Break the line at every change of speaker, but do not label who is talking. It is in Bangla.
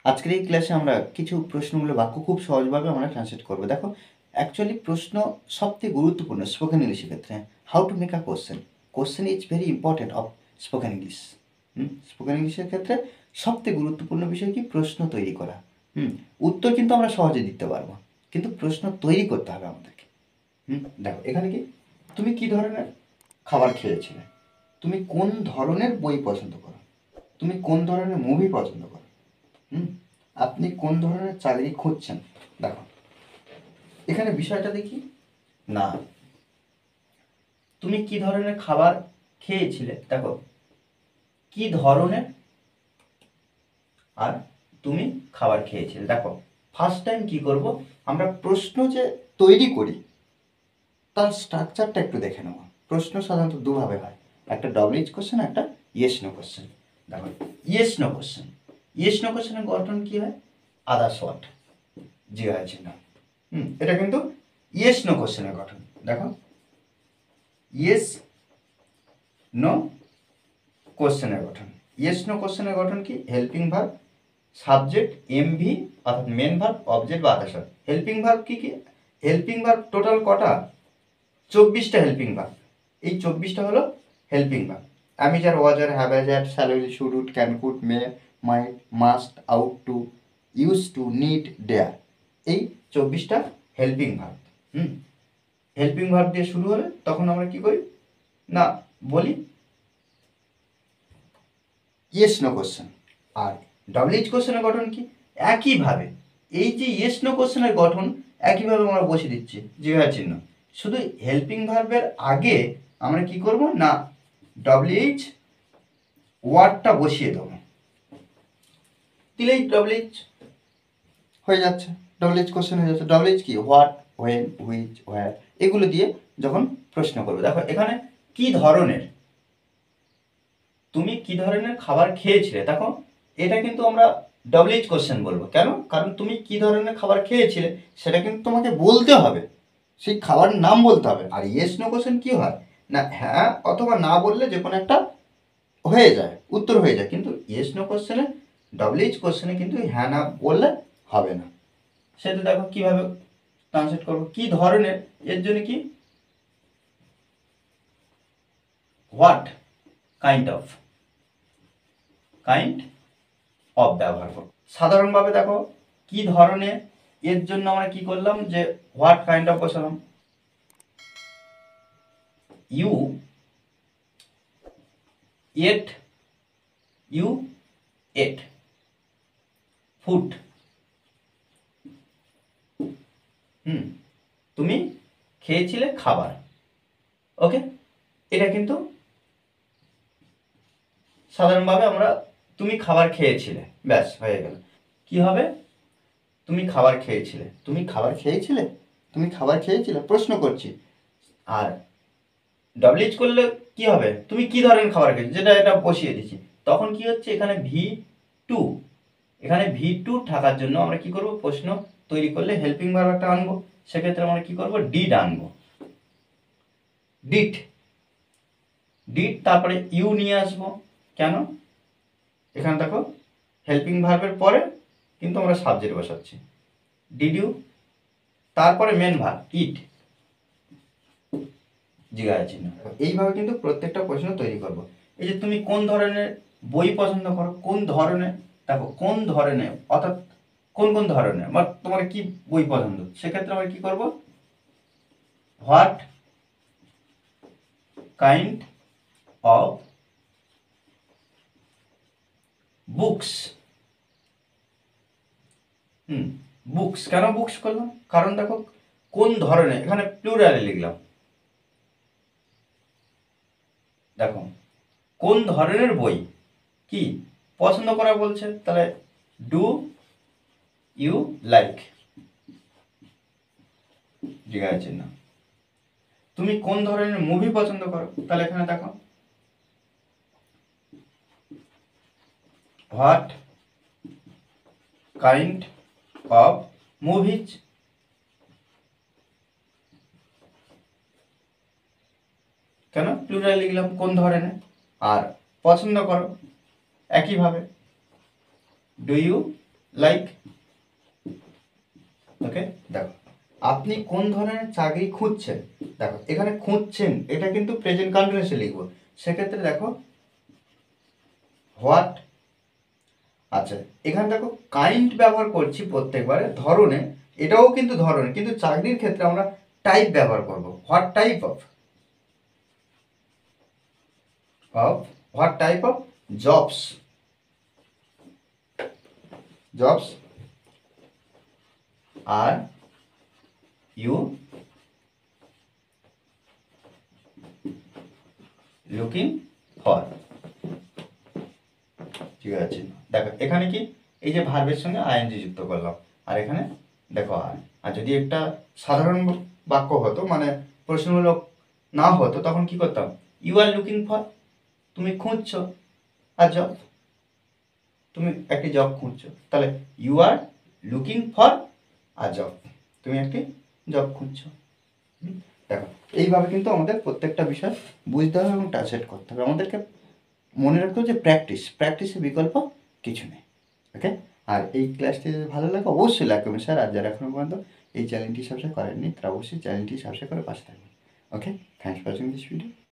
আজকের এই ক্লাসে আমরা কিছু প্রশ্নমূলক বাক্য খুব সহজভাবে আমরা ট্রান্সলেট করবো। দেখো, অ্যাকচুয়ালি প্রশ্ন সবথেকে গুরুত্বপূর্ণ স্পোকেন ইংলিশের ক্ষেত্রে। How to make a question, question is very important of spoken English. Spoken ইংলিশের ক্ষেত্রে সবথেকে গুরুত্বপূর্ণ বিষয় কি? প্রশ্ন তৈরি করা। উত্তর কিন্তু আমরা সহজে দিতে পারবো, কিন্তু প্রশ্ন তৈরি করতে হবে আমাদেরকে। দেখো এখানে কি, তুমি কি ধরনের খাবার খেয়েছিলে, তুমি কোন ধরনের বই পছন্দ করো, তুমি কোন ধরনের মুভি পছন্দ করো, আপনি কোন ধরনের চাকরি খুঁজছেন। দেখো এখানে বিষয়টা দেখি না, তুমি কি ধরনের খাবার খেয়েছিলে, দেখো কি ধরনের আর তুমি খাবার খেয়েছিলে। দেখো ফার্স্ট টাইম কি করব, আমরা প্রশ্ন যে তৈরি করি তার স্ট্রাকচারটা একটু দেখে নেব। প্রশ্ন সাধারণত দুভাবে হয়, একটা ডব্লিউএইচ কোশ্চেন, একটা ইয়েস নো কোশ্চেন। দেখো yes no question, yes no কোশ্চেনের গঠন কি হয়? আদার্স ওয়ার্ড, জিজ্ঞাসা চিহ্ন। এটা কিন্তু ইয়েস নো কোশ্চেনের গঠন। দেখো ইয়েস নো কোশ্চেনের গঠন, ইয়েস নো কোশ্চেনের গঠন কি? হেল্পিং ভার্ব, সাবজেক্ট, এমভি অর্থাৎ মেন ভার্ব, অবজেক্ট বা আদার্স ভার্ব। হেল্পিং ভার্ব কি কি? হেল্পিং ভার্ব টোটাল কটা? 24টা হেল্পিং ভার্ব। এই 24টা হলো helping verb. Am are, was were, have, shall, will, should, would, can, could, may, might, must, ought to, used to, need, dare, এই 24টা হেল্পিং ভার্ব। হেল্পিং ভার্ব দিয়ে শুরু হলে তখন আমরা কি করি না, বলি ইয়েস নো কোশ্চেন। আর ডব্লিউএইচ কোশ্চেনের গঠন কি? একইভাবে এই যে ইয়েস নো কোশ্চেনের গঠন একইভাবে আমরা বসিয়ে দিচ্ছি জিজ্ঞাসা চিহ্ন, শুধু হেল্পিং ভার্বের আগে আমরা কি করব না, ডব্লিউএইচ ওয়ার্ডটা বসিয়ে দেবো, দিলেই ডব্লিউএইচ হয়ে যাচ্ছে, ডব্লিউএইচ কোশ্চেন হয়ে যাচ্ছে। ডব্লিউএইচ কি? হোয়াট, হোয়েন, হুইচ, হোয়ার, এগুলো দিয়ে যখন প্রশ্ন করবে। দেখো এখানে কি ধরনের, তুমি কি ধরনের খাবার খেয়েছিলে, দেখো এটা কিন্তু আমরা ডব্লিউএইচ কোশ্চেন বলবো। কেন? কারণ তুমি কি ধরনের খাবার খেয়েছিলে সেটা কিন্তু তোমাকে বলতে হবে, সেই খাবারের নাম বলতে হবে। আর ইয়েস নো কোশ্চেন কি হয় না, হ্যাঁ অথবা না বললে যে কোনো একটা হয়ে যায়, উত্তর হয়ে যায়। কিন্তু ইয়েস নো কোশ্চেনে, ডব্লিউএইচ কোশ্চেনে কিন্তু হ্যাঁ না বললে হবে না। সেটা দেখো কিভাবে ট্রান্সলেট করবো, কি ধরনের, এর জন্য কি what kind of, kind of ব্যবহার করব। সাধারণভাবে দেখো কি ধরনের, এর জন্য আমরা কি করলাম যে হোয়াট কাইন্ড অফ বসালাম। You ate, you ate food, তুমি খেয়েছিলে খাবার। ওকে, এটা কিন্তু সাধারণভাবে আমরা তুমি খাবার খেয়েছিলে, ব্যাস হয়ে গেল। কি হবে? তুমি খাবার খেয়েছিলে, তুমি খাবার খেয়েছিলে, তুমি খাবার খেয়েছিলে, প্রশ্ন করছি। আর ডব্লিউএইচ করলে কি হবে? তুমি কি ধরনের খাবার খেয়েছো, যেটা এটা বসিয়ে দিচ্ছি, তখন কি হচ্ছে এখানে ভি টু, এখানে ভি টু থাকার জন্য আমরা কি করব, প্রশ্ন তৈরি করলে হেল্পিং ভার্ব একটা আনবো, সেক্ষেত্রে আমরা কি করব, ডিড আনবো, ডিড, ডিড তারপরে ইউ নিয়ে আসবো। কেন? এখানে দেখো হেল্পিং ভার্বের পরে কিন্তু আমরা সাবজেক্ট বসাচ্ছি, ডিড ইউ, তারপরে মেন ভার্ব ইট, জিজ্ঞাসা চিহ্ন। এইভাবে কিন্তু প্রত্যেকটা প্রশ্ন তৈরি করব। এই যে তুমি কোন ধরনের বই পছন্দ করো, কোন ধরনের, দেখো কোন ধরনের অর্থাৎ কোন কোন ধরনের, বা তোমার কি বই পছন্দ, সেক্ষেত্রে আমরা কি করব, what kind of books. Books, কেন বুকস করলাম? কারণ দেখো কোন ধরনের, এখানে প্লুরালে লিখলাম। দেখো কোন ধরনের বই কি পছন্দ করা বলছে, তাহলে ডু ইউ লাইক, জিজ্ঞাসা চিহ্ন। তুমি কোন ধরনের মুভি পছন্দ করো, তাহলে এখানে দেখো হোয়াট কাইন্ড অফ মুভিজ, কেন প্লুরাল লিখলাম, কোন ধরনের। আর পছন্দ করো একইভাবে ডু ইউ লাইক, ওকে। দেখো আপনি কোন ধরনের চাকরি খুঁজছেন, দেখো এখানে খুঁজছেন এটা কিন্তু প্রেজেন্ট কন্টিনিউয়াসে লিখবো, সেক্ষেত্রে দেখো হোয়াট, আচ্ছা এখানে দেখো কাইন্ড ব্যবহার করছি প্রত্যেকবারে, ধরনে এটাও কিন্তু ধরনে, কিন্তু চাকরির ক্ষেত্রে আমরা টাইপ ব্যবহার করব, what type of what type of jobs, jobs are you looking for, ঠিক আছে। দেখো এখানে কি এই যে ভার্বের সঙ্গে আইএনজি যুক্ত করলাম, আর এখানে দেখো আর যদি একটা সাধারণ বাক্য হতো মানে প্রশ্নমূলক না হতো তখন কি করতাম, ইউ আর লুকিং ফর, তুমি খুঁজছো আর জব, তুমি একটি জব খুঁজছো, তাহলে you are looking for a job, তুমি একটি জব খুঁজছো। দেখো এইভাবে কিন্তু আমাদের প্রত্যেকটা বিষয় বুঝতে হবে এবং ট্রান্সলেট করতে হবে, আমাদেরকে মনে রাখতে হবে যে প্র্যাকটিসের বিকল্প কিছু নেই, ওকে। আর এই ক্লাসটি যদি ভালো লাগে অবশ্যই লাইক করবেন স্যার, আর যারা এখনো পর্যন্ত এই চ্যানেলটি সাবস্ক্রাইব করেননি তারা অবশ্যই চ্যানেলটি সাবস্ক্রাইব করে পাশে থাকবেন, okay. Thanks for watching this video.